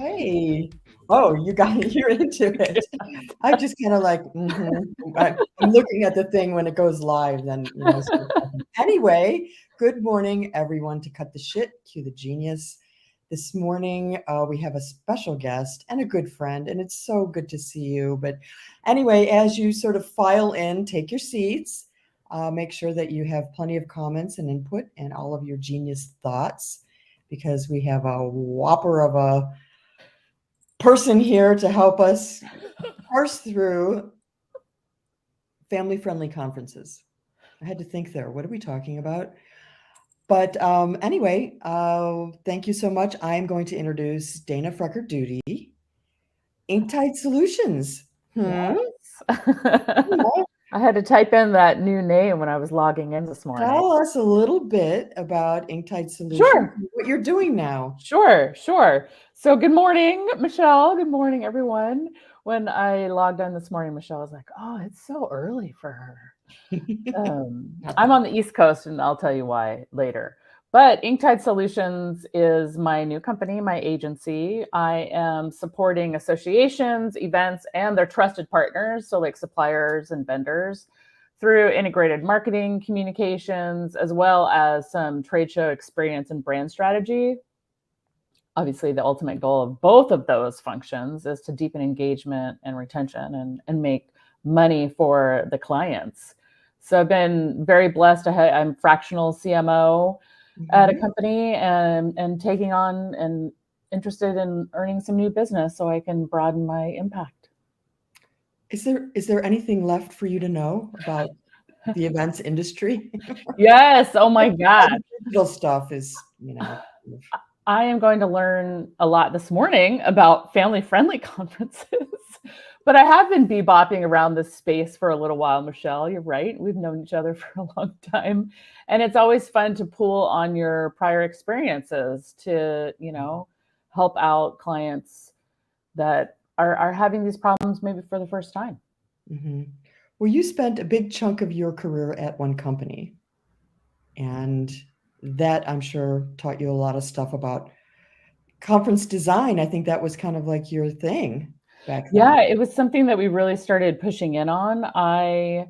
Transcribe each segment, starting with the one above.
Hey. Oh, you're into it. I just kind of like, I'm looking at the thing when it goes live, then, Anyway, good morning, everyone, to Cut the Shit, Cue the Genius. This morning, we have a special guest and a good friend, and it's so good to see you. But anyway, as you sort of file in, take your seats. Make sure that you have plenty of comments and input and all of your genius thoughts, because we have a whopper of a person here to help us parse through family-friendly conferences. I had to think there. What are we talking about? But anyway, thank you so much. I'm going to introduce Dana Freckert-Duty, Inktide Solutions. Yes. I had to type in that new name when I was logging in this morning. Tell us a little bit about Inktide Solutions, Sure. what you're doing now. Sure. So good morning, Michelle. Good morning, everyone. When I logged on this morning, Michelle was like, "Oh, it's so early for her." I'm on the East Coast, and I'll tell you why later. But Inktide Solutions is my new company, my agency. I am supporting associations, events, and their trusted partners, so like suppliers and vendors, through integrated marketing, communications, as well as some trade show experience and brand strategy. Obviously, the ultimate goal of both of those functions is to deepen engagement and retention and make money for the clients. So I've been very blessed. I'm fractional CMO at a company and taking on and interested in earning some new business so I can broaden my impact. Is there anything left for you to know about the events industry? Yes. Oh my God. Digital stuff is, I am going to learn a lot this morning about family-friendly conferences. But I have been bebopping around this space for a little while, Michelle. You're right. We've known each other for a long time. And it's always fun to pull on your prior experiences to, help out clients that are having these problems maybe for the first time. Mm-hmm. Well, you spent a big chunk of your career at one company. And that, I'm sure, taught you a lot of stuff about conference design. I think that was kind of like your thing back then. Yeah, it was something that we really started pushing in on. I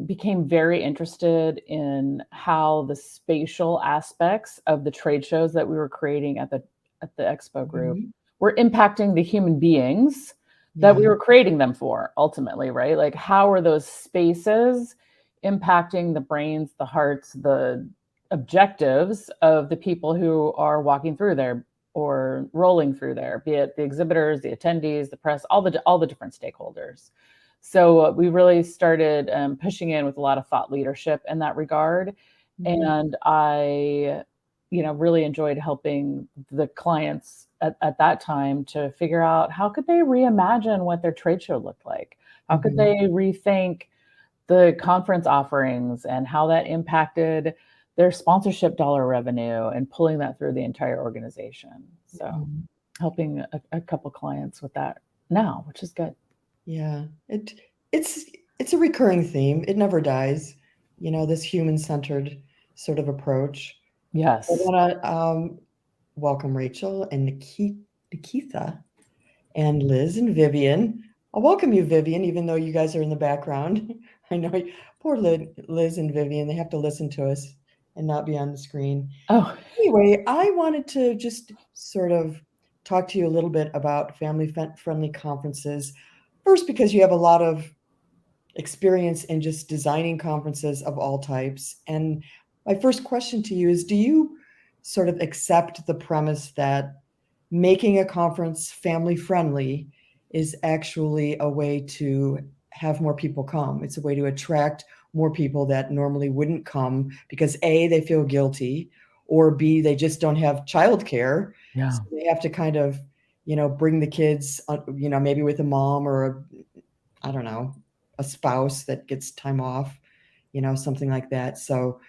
became very interested in how the spatial aspects of the trade shows that we were creating at the Expo Group were impacting the human beings that we were creating them for, ultimately, right? Like, how are those spaces impacting the brains, the hearts, the objectives of the people who are walking through there or rolling through there, be it the exhibitors, the attendees, the press, all the different stakeholders. So we really started pushing in with a lot of thought leadership in that regard. And I, really enjoyed helping the clients at that time to figure out how could they reimagine what their trade show looked like? How could they rethink the conference offerings and how that impacted their sponsorship dollar revenue and pulling that through the entire organization. So helping a couple clients with that now, which is good. Yeah, it's a recurring theme. It never dies. This human-centered sort of approach. Yes. I want to welcome Rachel and Nikitha and Liz and Vivian. I'll welcome you, Vivian, even though you guys are in the background. I know, poor Liz and Vivian, they have to listen to us and not be on the screen. Oh. Anyway, I wanted to just sort of talk to you a little bit about family-friendly conferences. First, because you have a lot of experience in just designing conferences of all types. And my first question to you is, do you sort of accept the premise that making a conference family-friendly is actually a way to have more people come? It's a way to attract more people that normally wouldn't come because A, they feel guilty, or B, they just don't have childcare. Yeah. So they have to kind of, bring the kids, maybe with a mom or I don't know, a spouse that gets time off, something like that. So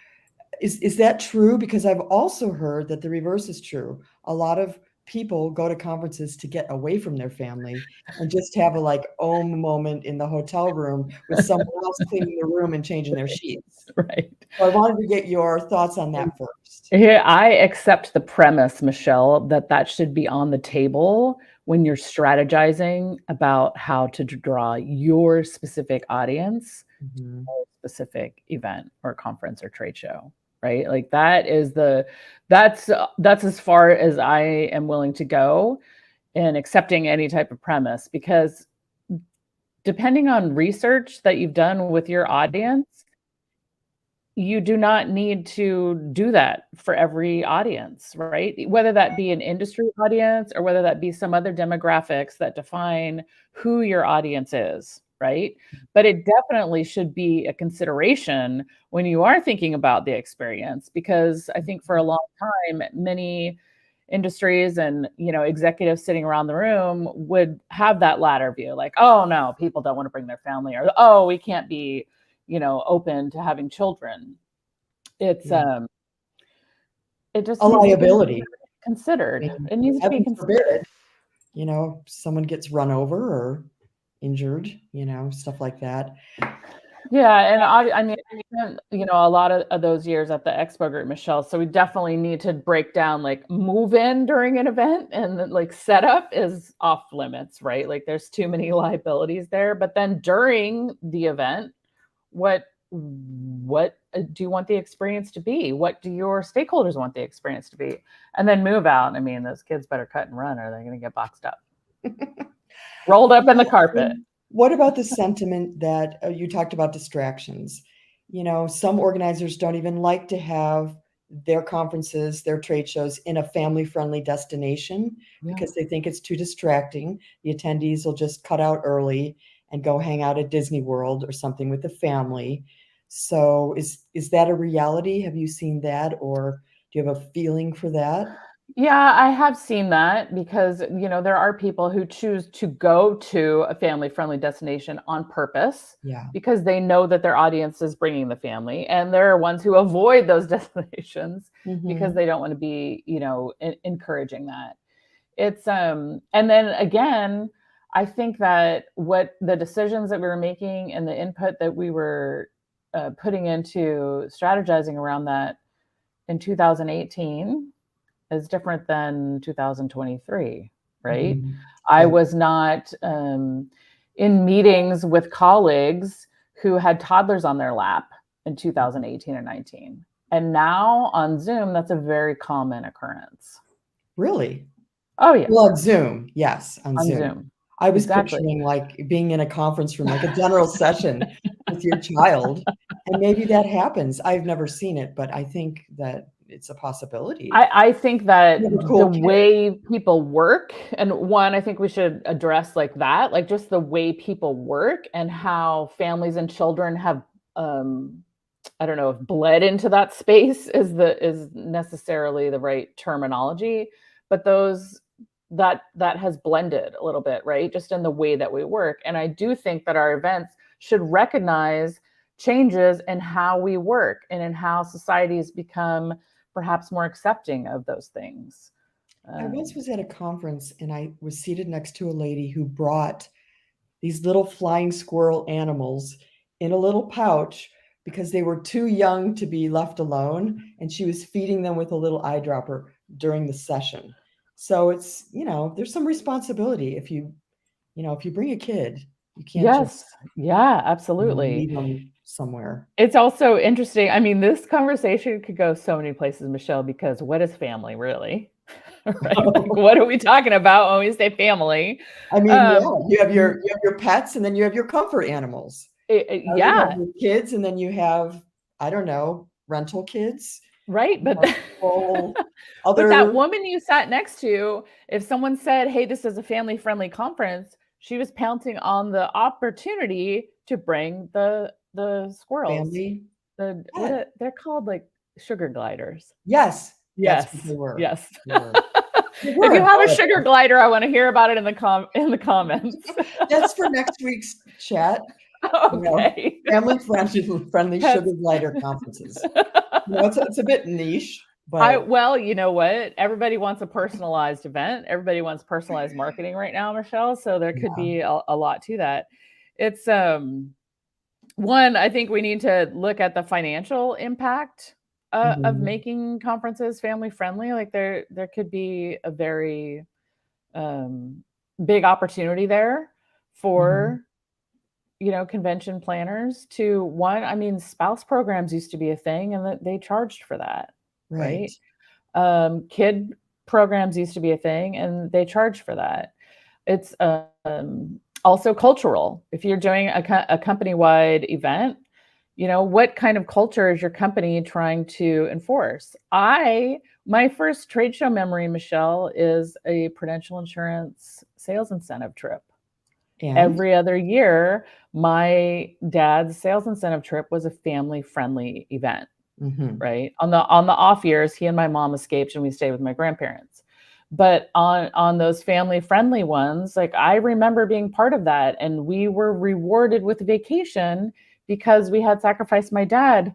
is that true? Because I've also heard that the reverse is true. A lot of people go to conferences to get away from their family and just have a like moment in the hotel room with someone else cleaning the room and changing their sheets. Right. So I wanted to get your thoughts on that first. Yeah, I accept the premise, Michelle, that should be on the table when you're strategizing about how to draw your specific audience Mhm. for a specific event or conference or trade show, right? Like that's as far as I am willing to go in accepting any type of premise, because depending on research that you've done with your audience, you do not need to do that for every audience, right? Whether that be an industry audience or whether that be some other demographics that define who your audience is, right? But it definitely should be a consideration when you are thinking about the experience, because I think for a long time, many industries and executives sitting around the room would have that latter view, like, oh no, people don't want to bring their family, or oh, we can't be open to having children. It's Yeah. it just A needs to be liability. I considered. mean, It needs to be heaven considered. forbid, someone gets run over or injured, stuff like that. Yeah, and I mean, I spent, a lot of those years at the expo group, Michelle. So we definitely need to break down, like, move in during an event and then, like, setup is off limits, right? Like there's too many liabilities there. But then during the event, what do you want the experience to be? What do your stakeholders want the experience to be? And then move out. I mean, those kids better cut and run, or they're going to get boxed up, rolled up in the carpet. What about the sentiment that you talked about distractions? Some organizers don't even like to have their conferences, their trade shows in a family-friendly destination because they think it's too distracting. The attendees will just cut out early and go hang out at Disney World or something with the family. So is that a reality? Have you seen that, or do you have a feeling for that? Yeah, I have seen that, because, there are people who choose to go to a family-friendly destination on purpose Yeah. because they know that their audience is bringing the family. And there are ones who avoid those destinations because they don't want to be, encouraging that. It's and then again, I think that what the decisions that we were making and the input that we were putting into strategizing around that in 2018 is different than 2023, right? I was not in meetings with colleagues who had toddlers on their lap in 2018 or 19. And now on Zoom, that's a very common occurrence. Really? Oh yeah. Well, on Zoom, yes, on On Zoom. Zoom. I was Exactly. picturing like being in a conference room, like a general session with your child, and maybe that happens. I've never seen it, but I think that it's a possibility. I think that You have a cool the kid. way people work, and one, I think we should address like that, like just the way people work and how families and children have, I don't know if bled into that space is necessarily the right terminology, but that has blended a little bit, right? Just in the way that we work. And I do think that our events should recognize changes in how we work and in how societies become perhaps more accepting of those things. I once was at a conference and I was seated next to a lady who brought these little flying squirrel animals in a little pouch because they were too young to be left alone, and she was feeding them with a little eyedropper during the session. So it's, there's some responsibility if you bring a kid, you can't just Yes. Yeah, absolutely. leave them somewhere. It's also interesting. I mean, this conversation could go so many places, Michelle, because what is family really? Right? Like, what are we talking about when we say family? I mean, yeah, you have your pets, and then you have your comfort animals. You have Yeah, your kids, and then you have, I don't know, rental kids. right. But Multiple but that other woman you sat next to, if someone said, "Hey, this is a family-friendly conference," she was pouncing on the opportunity to bring the squirrels. family pet. They're called like sugar gliders. Yes, that's what Yes, they were. yes. They were. They If were you have a adorable. sugar glider, I want to hear about it in the comments. That's for next week's chat. Okay. Family friendly sugar glider conferences. It's a bit niche. But Well, you know what? Everybody wants a personalized event. Everybody wants personalized marketing right now, Michelle. So there could yeah. be a lot to that. It's one, I think we need to look at the financial impact of Mhm. making conferences family friendly. Like there could be a very um, big opportunity there Mhm. for convention planners to one. I mean, spouse programs used to be a thing, and that they charged for that, Right. right? Kid programs used to be a thing, and they charged for that. It's also cultural. If you're doing a company-wide event, what kind of culture is your company trying to enforce? My first trade show memory, Michelle, is a Prudential Insurance sales incentive trip. And Every other year, my dad's sales incentive trip was a family-friendly event, mhm. right? On the off years, he and my mom escaped and we stayed with my grandparents. But on those family-friendly ones, like I remember being part of that, and we were rewarded with vacation because we had sacrificed my dad,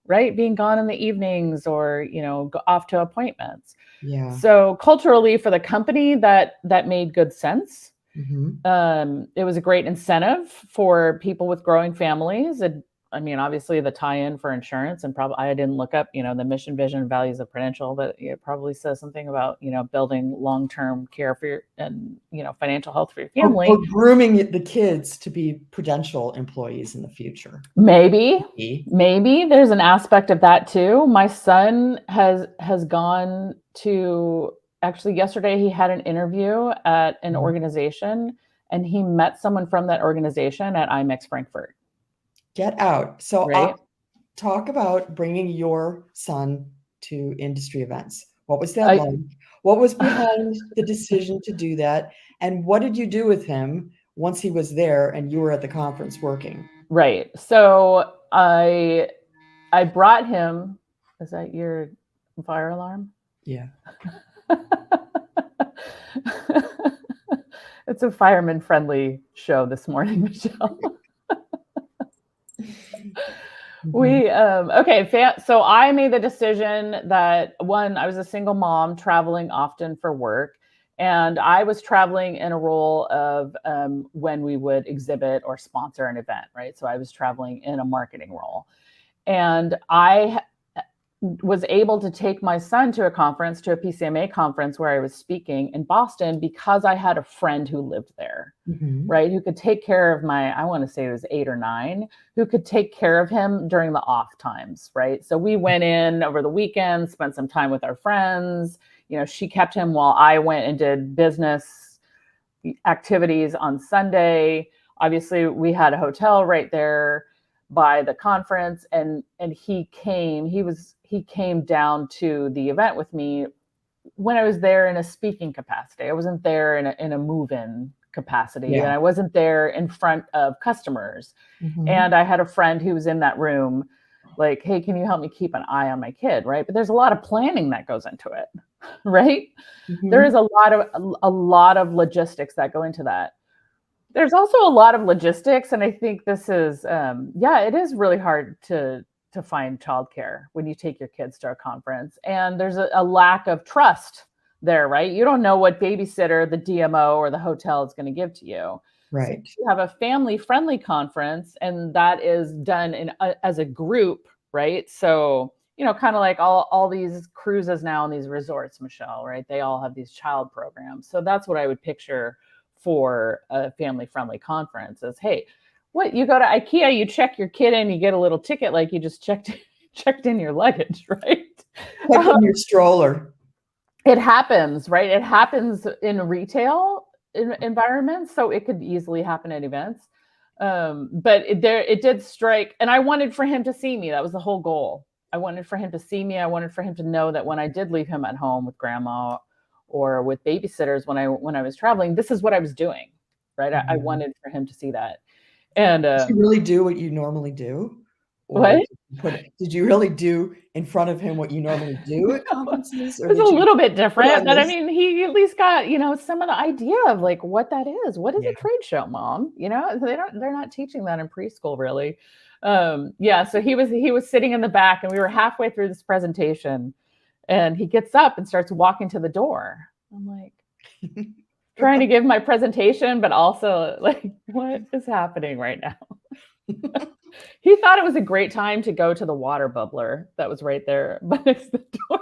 right? Being gone in the evenings or, go off to appointments. Yeah. So culturally for the company, that made good sense. Mhm. It was a great incentive for people with growing families. I mean, obviously the tie-in for insurance, and probably I didn't look up, the mission, vision, and values of Prudential, but it probably says something about, building long-term care for your and, financial health for your Or family. grooming the kids to be Prudential employees in the future. Maybe, Maybe. maybe there's an aspect of that too. My son has gone to actually yesterday he had an interview at an Mhm. organization and he met someone from that organization at IMEX Frankfurt, Get out. So, right? talk about bringing your son to industry events. What was that I like? What was behind the decision to do that? And what did you do with him once he was there and you were at the conference working? right. So I brought him. Is that your fire alarm? Yeah. It's a fireman friendly show this morning, Michelle. Mhm. So I made the decision that one, I was a single mom traveling often for work, and I was traveling in a role of when we would exhibit or sponsor an event, right? So I was traveling in a marketing role, and I was able to take my son to a conference, to a PCMA conference where I was speaking in Boston because I had a friend who lived there, Mhm. right? Who could take care of I want to say it was 8 or 9, who could take care of him during the off times, right? So we went in over the weekend, spent some time with our friends. She kept him while I went and did business activities on Sunday. Obviously, we had a hotel right there by the conference, and he came down to the event with me when I was there in a speaking capacity. I wasn't there in a move-in capacity, and Yeah. I wasn't there in front of customers. Mhm. And I had a friend who was in that room, like, hey, can you help me keep an eye on my kid, right? But there's a lot of planning that goes into it, right? There is Mhm. a lot of logistics that go into that. There's also a lot of logistics, and I think this is, yeah, it is really hard to find childcare when you take your kids to a conference, and there's a lack of trust there, right? You don't know what babysitter the DMO or the hotel is going to give to you. So Right. you have a family-friendly conference, and that is done as a group, right? So kind of like all these cruises now and these resorts, Michelle, right? They all have these child programs. So that's what I would picture for a family friendly conference is, hey, what, you go to IKEA, you check your kid in, you get a little ticket like you just checked in your luggage, right? Check Um, in your stroller. it happens, right? It happens in retail environments, so it could easily happen at events. But it did strike, and I wanted for him to see me. That was the whole goal. I wanted for him to see me. I wanted for him to know that when I did leave him at home with grandma or with babysitters when I was traveling, this is what I was doing, right? I Mhm. wanted for him to see that. And Did you really do what you normally do? Or what? did you really do in front of him what you normally do at conferences, or It was a did you little bit put different, on but I this mean, he at least got, some of the idea of like what that is. What is Yeah. a trade show, mom? They're not teaching that in preschool really. Yeah, so he was sitting in the back and we were halfway through this presentation And he gets up and starts walking to the door. I'm like, trying to give my presentation, but also like, what is happening right now? He thought it was a great time to go to the water bubbler that was right there next to the door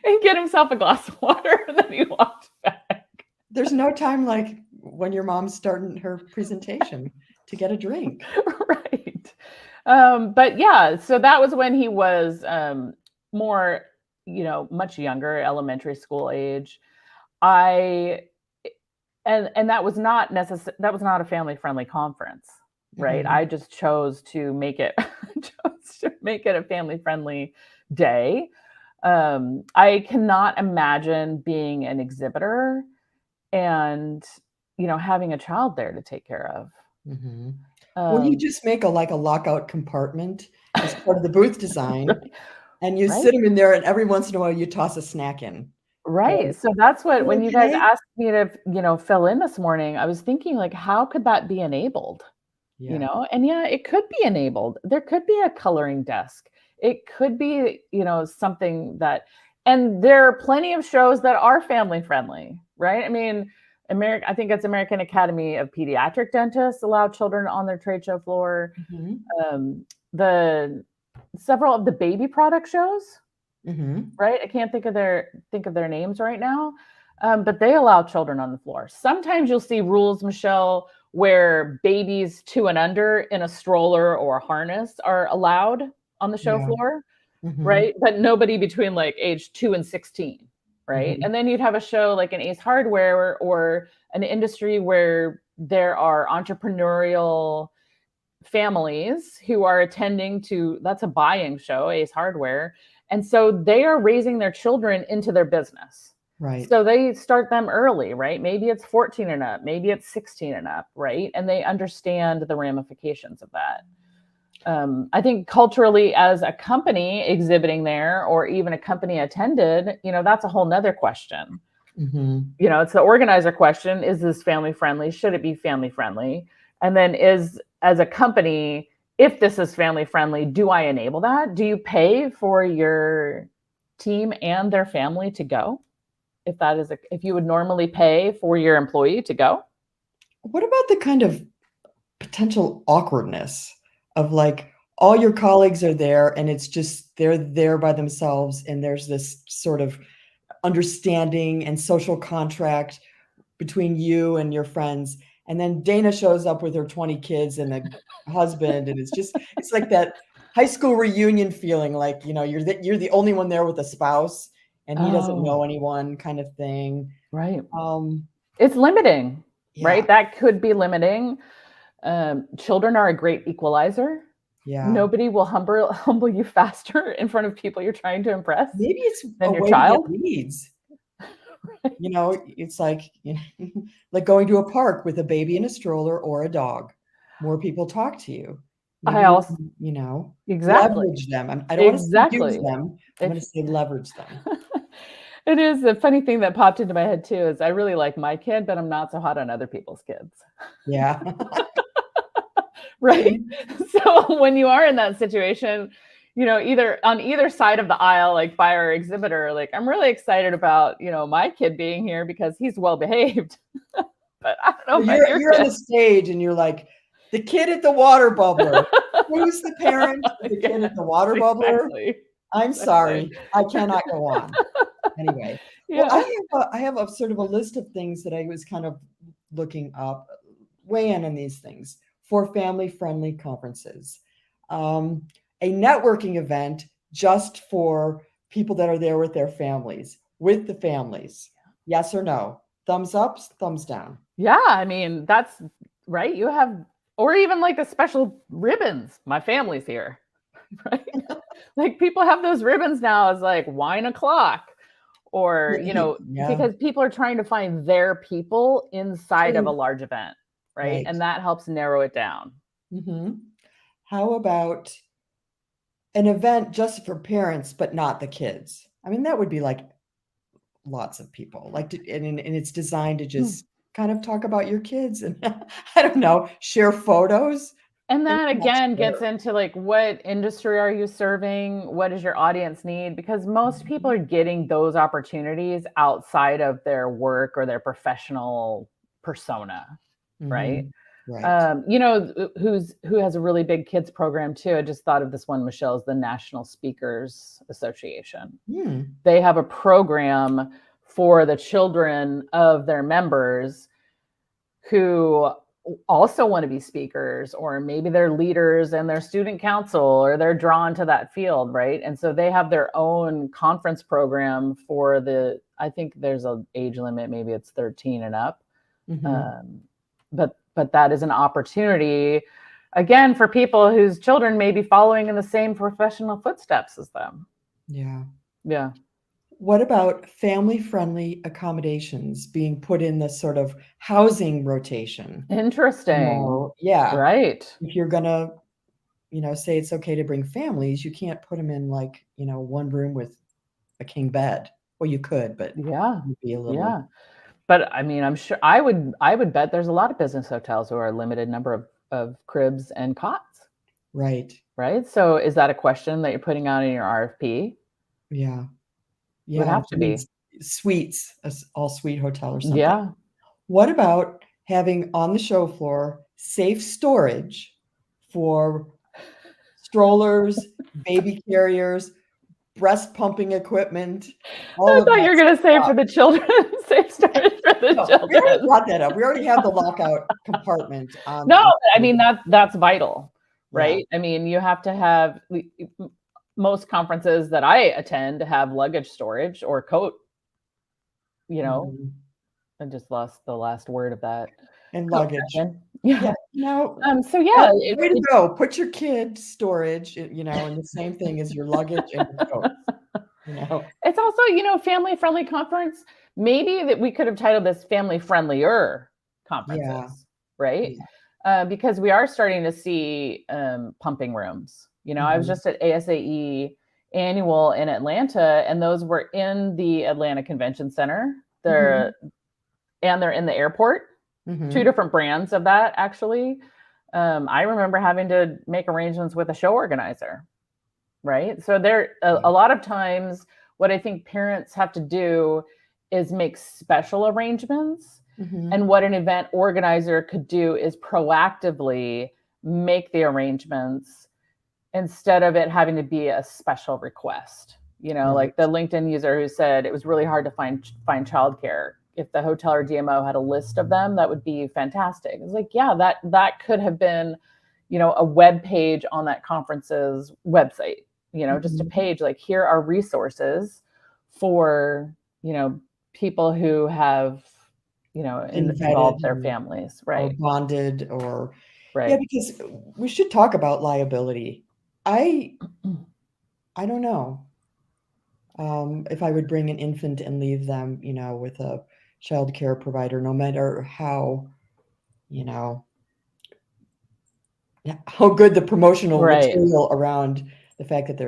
and get himself a glass of water. And then he walked back. There's no time like when your mom's starting her presentation to get a drink. Right. But yeah, so that was when he was more, much younger, elementary school age. And that was not a family friendly conference, right? Mhm. I just chose to make it a family friendly day. I cannot imagine being an exhibitor and having a child there to take care of. Mhm. Well, you just make a lockout compartment as part of the booth design, Right. and you Right. sit them in there, and every once in a while, you toss a snack in. Right. Going, So that's what, "You when you guys okay?" asked me to, fill in this morning, I was thinking like, how could that be enabled? Yeah. And yeah, it could be enabled. There could be a coloring desk. It could be, something that, and there are plenty of shows that are family friendly, right? I mean, I think it's American Academy of Pediatric Dentists allow children on their trade show floor. Mhm. The several of the baby product shows, Mhm. right? I can't think of their names right now, but they allow children on the floor. Sometimes you'll see rules, Michelle, where babies 2 and under in a stroller or a harness are allowed on the show Yeah. floor, Mhm. right? But nobody between like age 2 and 16, right? Mhm. And then you'd have a show like an Ace Hardware or an industry where there are entrepreneurial families who are attending to, that's a buying show, Ace Hardware. And so they are raising their children into their business. Right. So they start them early, right? Maybe it's 14 and up, maybe it's 16 and up, right? And they understand the ramifications of that. I think culturally, as a company exhibiting there, or even a company attended, that's a whole nother question. Mhm. It's the organizer question: is this family friendly? Should it be family friendly? And then, as a company, if this is family friendly, do I enable that? Do you pay for your team and their family to go? If you would normally pay for your employee to go? What about the kind of potential awkwardness of, like, all your colleagues are there, and it's just they're there by themselves, and there's this sort of understanding and social contract between you and your friends, and then Dana shows up with her 20 kids and a husband, and it's like that high school reunion feeling, like, you're the only one there with a spouse, and he doesn't Oh, know anyone kind of thing. right. Um, It's limiting, yeah, right? That could be limiting. Children are a great equalizer. yeah. Nobody will humble you faster in front of people you're trying to impress Maybe it's a than your way to get child. leads. It's like, like going to a park with a baby in a stroller or a dog. More people talk to you. Maybe I you also can, exactly, leverage them. I don't wanna say use exactly. them. I'm gonna If say leverage them. it is a funny thing that popped into my head too is I really like my kid, but I'm not so hot on other people's kids. Yeah. Right? So when you are in that situation, either on either side of the aisle, like by our exhibitor, like I'm really excited about, my kid being here because he's well behaved. But I don't know Or about your you're on kid. the stage and you're like, "The kid at the water bubbler." Who's the parent of the kid Yes, at the water bubbler? exactly. I'm Exactly. sorry. I cannot go on. Anyway, well, Yeah. I have a sort of a list of things that I was kind of looking up, weigh in on these things for family-friendly conferences. Um, a networking event just for people that are there with their families, with the families. Yes or no? Thumbs up, thumbs down. Yeah, I mean, that's right. You have, or even like the special ribbons. My family's here, right? Like people have those ribbons now as like wine o'clock, or, Yeah, because people are trying to find their people inside of a true. large event, right? Right. And that helps narrow it down. Mhm. How about an event just for parents, but not the kids? I mean, that would be like lots of people, like, and it's designed to Hmm. just kind of talk about your kids and I don't know, share photos. And And that I'm not again gets sure. into like what industry are you serving? What does your audience need? Because most people Mhm. are getting those opportunities outside of their work or their professional persona, right? Mhm. Right. Who has a really big kids program too. I just thought of this one, Michelle, is the National Speakers Association. Hmm. They have a program for the children of their members who also want to be speakers, or maybe they're leaders and their student council, or they're drawn to that field, right? And so they have their own conference program for I think there's an age limit, maybe it's 13 and up. Mhm. um, but that is an opportunity again for people whose children may be following in the same professional footsteps as them. Yeah. Yeah. What about family-friendly accommodations being put in the sort of housing rotation? Interesting. No, yeah. Right. If you're gonna, say it's okay to bring families, you can't put them in, like, one room with a king bed. Well, you could, but Yeah. it would be a little. Yeah. But I mean, I'm sure I would bet there's a lot of business hotels who are a limited number of cribs and cots, Right. right? So is that a question that you're putting out in your RFP? Yeah. Would Yeah, have if to it be. means suites, a all-suite hotel or something. Yeah. What about having on the show floor safe storage for strollers, baby carriers, breast pumping equipment, all I of thought you that were gonna say stuff? for the children, safe storage for the No, we already children. brought that up. We already have the lockout compartment on No, the I mean, that's vital, yeah. right? I mean, you have to have most conferences that I attend have luggage storage or coat, you know, Mhm. I just lost the last word of that. And Coat luggage. fashion. Yeah. Yeah, So yeah, way to go. Put your kid storage, in the same thing as your luggage and your coats, you know? it's also, family friendly conference. Maybe that we could have titled this family friendlier Yeah, conferences, right? yeah. Because we are starting to see pumping rooms. I was Mhm, just at ASAE annual in Atlanta, and those were in the Atlanta Convention Center. mhm, They're in the airport. Two mhm. different brands of that, actually. I remember having to make arrangements with a show organizer, right? So there, a Yeah, lot of times, what I think parents have to do is make special arrangements. mhm. And what an event organizer could do is proactively make the arrangements instead of it having to be a special request. Like the Right. LinkedIn user who said it was really hard to find childcare. If the hotel or DMO had a list of them, that would be fantastic. It's like, yeah, that could have been, a web page on that conference's website. Just a Mhm. page like, here are resources for people who have Been vetted involved their and families. or Right. bonded or yeah, Right. because we should talk about liability. I I don't know, if I would bring an infant and leave them, with a childcare provider, no matter you know, how good the promotional Right. material around the fact that they're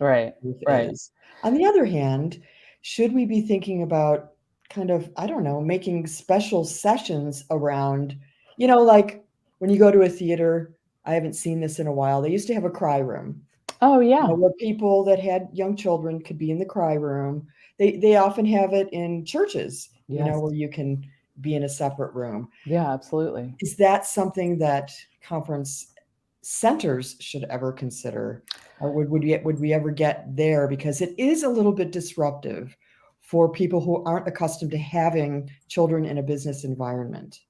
Right. safe Right. is. On the other hand, should we be thinking about kind of, I don't know, making special sessions around, like when you go to a theater, I haven't seen this in a while. They used to have a cry room, Oh yeah. where people that had young children could be in the cry room. They often have it in churches, Yes. where you can be in a separate room. Yeah, absolutely. Is that something that conference centers should ever consider? Or would we ever get there? Because it is a little bit disruptive for people who aren't accustomed to having children in a business environment.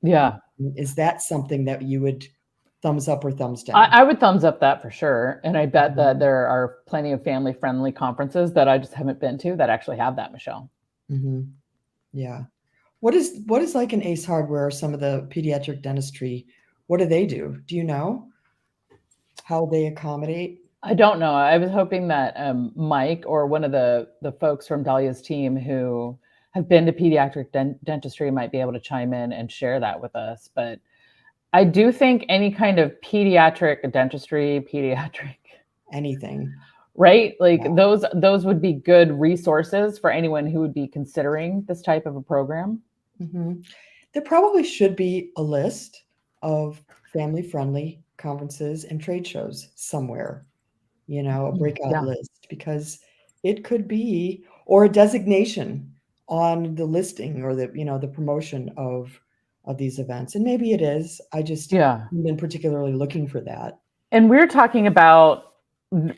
Yeah. Is that something that you would thumbs up or thumbs I, down? I would thumbs up that for sure. And I bet that Mhm, there are plenty of family friendly conferences that I just haven't been to that actually have that, Michelle. mhm, yeah. What is like an Ace Hardware or some of the pediatric dentistry, what do they do? Do you know how they accommodate? I don't know. I was hoping that Mike or one of the folks from Dahlia's team who have been to pediatric dentistry might be able to chime in and share that with us. But I do think any kind of pediatric dentistry, Anything. right? Like Yeah. those would be good resources for anyone who would be considering this type of a program. Mhm. There probably should be a list of family-friendly conferences and trade shows somewhere, a breakout Yeah. list, because it could be, or a designation on the listing or the promotion of these events. And maybe it is. I just Yeah. haven't been particularly looking for that. And we're talking about,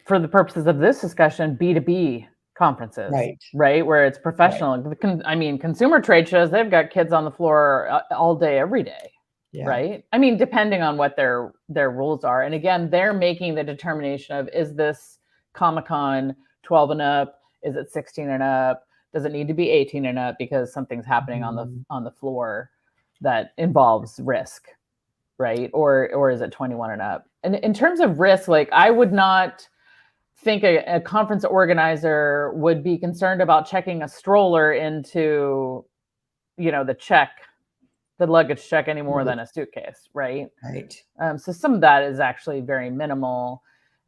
for the purposes of this discussion, B2B conferences, Right. right? Where it's Right. professional. I mean, consumer trade shows, they've got kids on the floor all day, every day, Yeah. right? I mean, depending on what their rules are. And again, they're making the determination of, is this Comic-Con 12 and up? Is it 16 and up? Does it need to be 18 and up because something's happening on the floor that involves risk, right? Or is it 21 and up? And in terms of risk, like, I would not think a conference organizer would be concerned about checking a stroller into, the luggage check any more than a suitcase, right? Right. So some of that is actually very minimal.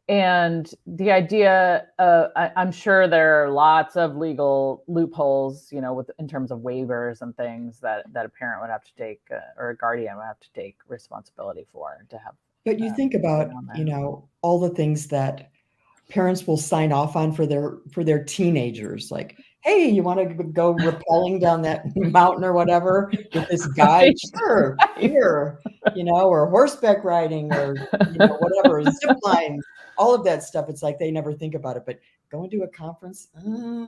And the idea, I'm sure there are lots of legal loopholes, in terms of waivers and things that a parent would have to take, or a guardian would have to take responsibility for to have. But you think about, all the things that parents will sign off on for their teenagers, like, hey, you want to go rappelling down that mountain or whatever with this guide? Right. Sure, here, or horseback riding, or whatever, zip lines, all of that stuff. It's like they never think about it, but going to a conference, I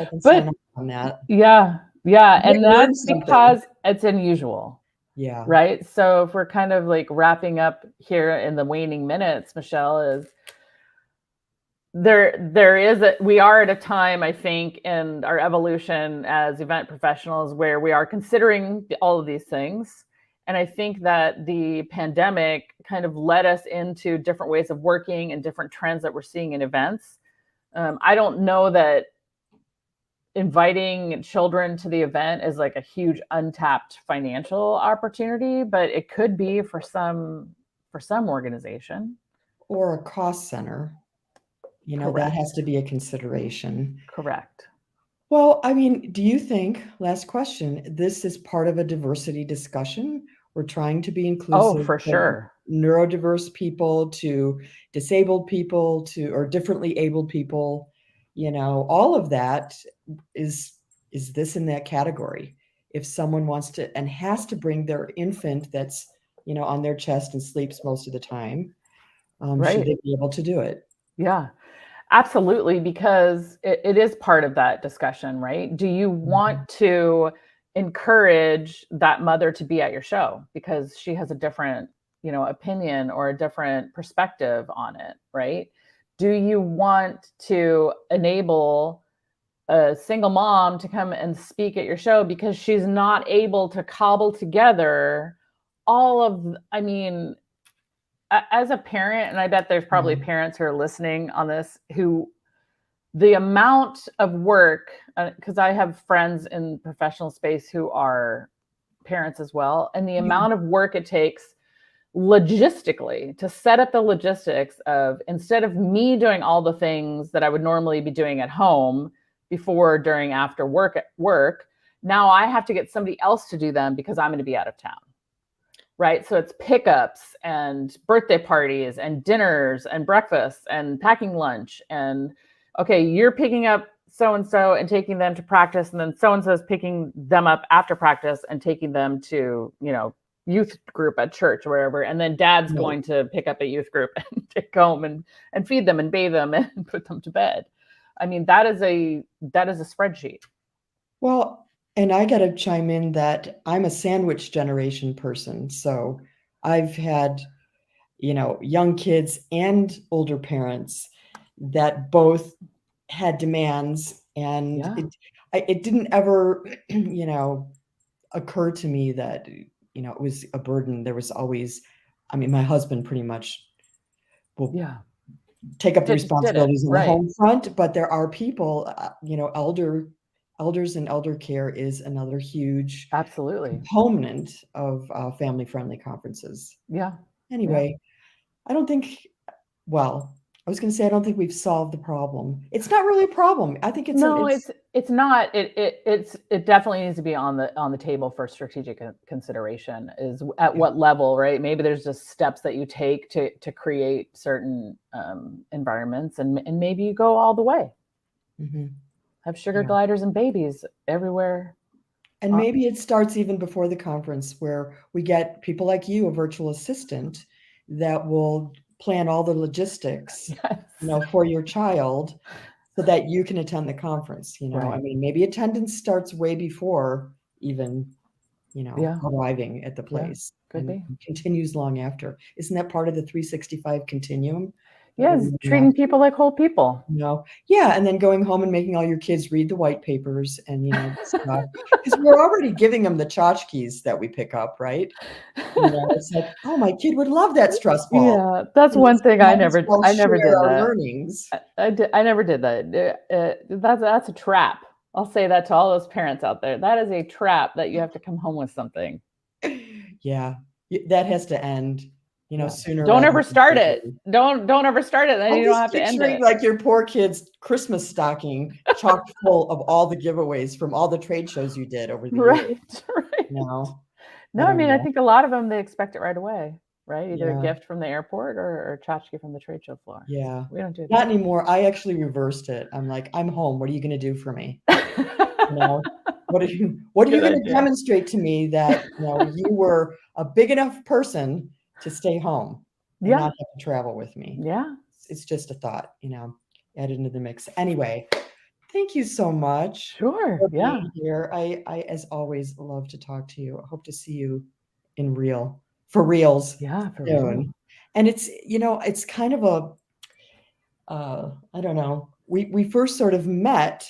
can sign off on that. Yeah, and that's because it's unusual. Yeah. Right. So if we're kind of like wrapping up here in the waning minutes, Michelle, is we are at a time, I think, in our evolution as event professionals where we are considering all of these things. And I think that the pandemic kind of led us into different ways of working and different trends that we're seeing in events. I don't know that inviting children to the event is like a huge untapped financial opportunity, but it could be for some organization. Or a cost center. That has to be a consideration. Correct. Well, I mean, do you think, last question, this is part of a diversity discussion? We're trying to be inclusive. Oh, for sure. Neurodiverse people to disabled people to, or differently abled people, all of that is this in that category? If someone wants to and has to bring their infant that's, on their chest and sleeps most of the time, should they be able to do it? Yeah, absolutely. Because it is part of that discussion, right? Do you want to encourage that mother to be at your show because she has a different, opinion or a different perspective on it, right? Do you want to enable a single mom to come and speak at your show because she's not able to cobble together all of, as a parent, and I bet there's probably parents who are listening on this, who the amount of work, because I have friends in professional space who are parents as well, and the amount of work it takes logistically to set up the logistics of, instead of me doing all the things that I would normally be doing at home before, during, after work, now I have to get somebody else to do them because I'm going to be out of town. Right. So it's pickups and birthday parties and dinners and breakfasts and packing lunch. And okay, you're picking up so-and-so and taking them to practice. And then so-and-so is picking them up after practice and taking them to, youth group at church or wherever. And then dad's going to pick up a youth group and take home and feed them and bathe them and put them to bed. I mean, that is a spreadsheet. Well, and I got to chime in that I'm a sandwich generation person. So I've had, young kids and older parents that both had demands. And it didn't ever, occur to me that, it was a burden. There was always, my husband pretty much will take up the responsibilities in the home front, but there are people, elders and elder care is another huge component of family-friendly conferences. Yeah. Anyway, I don't think, well, I was going to say, I don't think we've solved the problem. It's not really a problem. I think No, it's not. It definitely needs to be on the table for strategic consideration. Is at what level, right? Maybe there's just steps that you take to create certain environments, and maybe you go all the way. Mhm. Have sugar Yeah. gliders and babies everywhere. And maybe it starts even before the conference where we get people like you, a virtual assistant, that will plan all the logistics, Yes. for your child so that you can attend the conference, I Right. mean, maybe attendance starts way before even, Yeah. arriving at the Yeah. place Could and be. continues long after. Isn't that part of the 365 continuum that we're Yes. moving Treating after? people like whole people. Yeah, and then going home and making all your kids read the white papers and, stuff, 'cause we're already giving them the tchotchkes that we pick up, right? It's like, "Oh, my kid would love that stress ball." Yeah, that's one So thing we might as well I never share did our that. learnings. I never did that. That's a trap. I'll say that to all those parents out there. That is a trap that you have to come home with something. Yeah, that has to end, Yeah. sooner Don't rather ever than start it. later. Don't ever start it, then I'm you don't just have to end picturing, it. like, your poor kid's Christmas stocking chock full of all the giveaways from all the trade shows you did over the years, Right, right. you know? I No, I don't mean, I know. think a lot of them, they expect it right away, right? Either a Yeah. gift from the airport or tchotchke from the trade show floor. Yeah. We don't do Not that. anymore. I actually reversed it. I'm like, "I'm home. What are you gonna do for me?" You know? What are you Good gonna idea. demonstrate to me that, you were a big enough person to stay home and Yeah, not have to travel with me? yeah, It's just a thought, added into the mix. Anyway, thank you so much sure, for yeah. being here. I, as always, love to talk to you. I hope to see you in for reals Yeah, for real. soon. And it's kind of I don't know. We first sort of met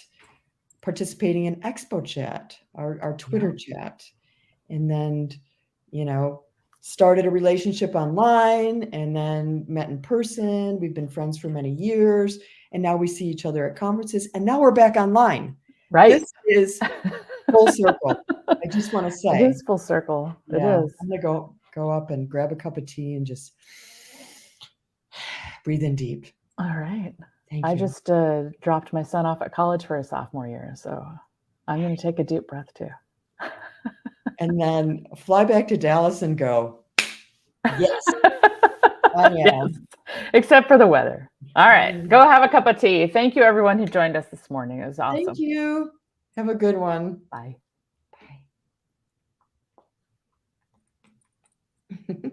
participating in Expo Chat, our Twitter Yeah. chat, and then, you know, started a relationship online and then met in person. We've been friends for many years, and now we see each other at conferences, and now we're back online. This Right. is full circle. I just wanna It say, is full circle. It yeah, is. I'm gonna go up and grab a cup of tea and just breathe in deep. All right. Thank I you. just dropped my son off at college for his sophomore year, so I'm going to take a deep breath too. And then fly back to Dallas and go, "Yes, I Yes, am." except for the weather. All right, go have a cup of tea. Thank you, everyone who joined us this morning. It was Thank awesome. you. Have a good one. Bye. Bye.